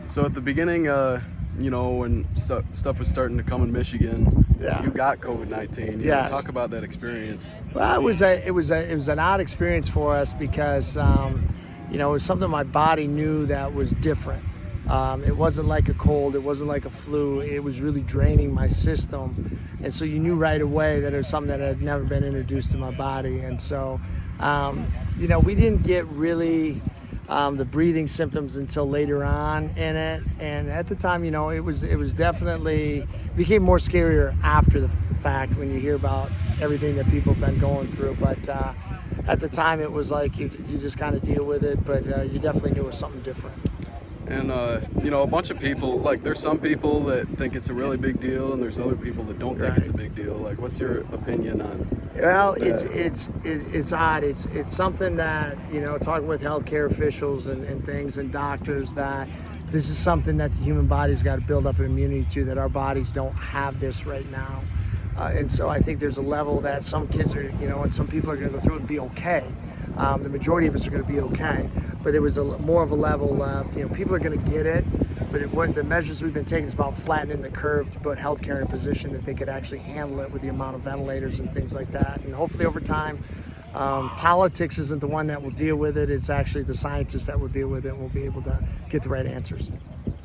So at the beginning, when stuff was starting to come in Michigan, Yeah. you got COVID-19. Yes. Talk about that experience. Well, it was an odd experience for us because it was something my body knew that was different. It wasn't like a cold, it wasn't like a flu. It was really draining my system, and so you knew right away that it was something that had never been introduced to my body. And so, we didn't get really the breathing symptoms until later on in it. And at the time, it was definitely became more scarier after the fact when you hear about everything that people have been going through. But at the time, it was like you just kind of deal with it, but you definitely knew it was something different. And a bunch of people, like there's some people that think it's a really big deal, and there's other people that don't think it's a big deal. Like, what's your opinion on? Well, that? it's odd. It's something that talking with healthcare officials and things and doctors, that this is something that the human body's got to build up an immunity to, that our bodies don't have this right now. And so I think there's a level that some kids are, and some people are going to go through it and be okay. The majority of us are going to be okay. But it was more of a level of, people are going to get it, but the measures we've been taking is about flattening the curve to put healthcare in a position that they could actually handle it with the amount of ventilators and things like that. And hopefully over time, politics isn't the one that will deal with it. It's actually the scientists that will deal with it, and we'll be able to get the right answers.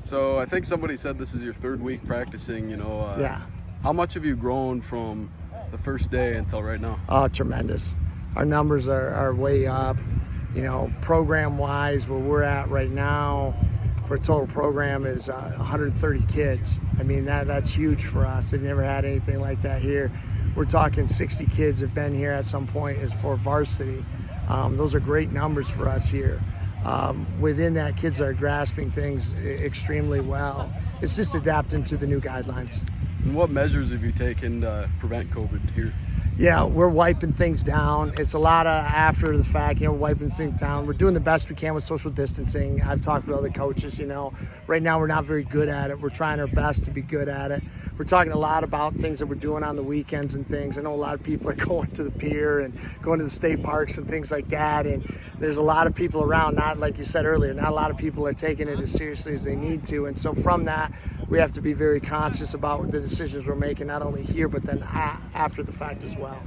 So I think somebody said this is your third week practicing, Yeah. How much have you grown from the first day until right now? Oh, tremendous. Our numbers are way up. Program-wise, where we're at right now for a total program is 130 kids. I mean, that's huge for us. They've never had anything like that here. We're talking 60 kids have been here at some point as for varsity. Those are great numbers for us here. Within that, kids are grasping things extremely well. It's just adapting to the new guidelines. And what measures have you taken to prevent COVID here? Yeah, we're wiping things down. It's a lot of after the fact, wiping things down. We're doing the best we can with social distancing. I've talked with other coaches, right now we're not very good at it. We're trying our best to be good at it. We're talking a lot about things that we're doing on the weekends and things. I know a lot of people are going to the pier and going to the state parks and things like that. And there's a lot of people around, not like you said earlier, not a lot of people are taking it as seriously as they need to. And so from that, we have to be very conscious about the decisions we're making, not only here, but then after the fact as well.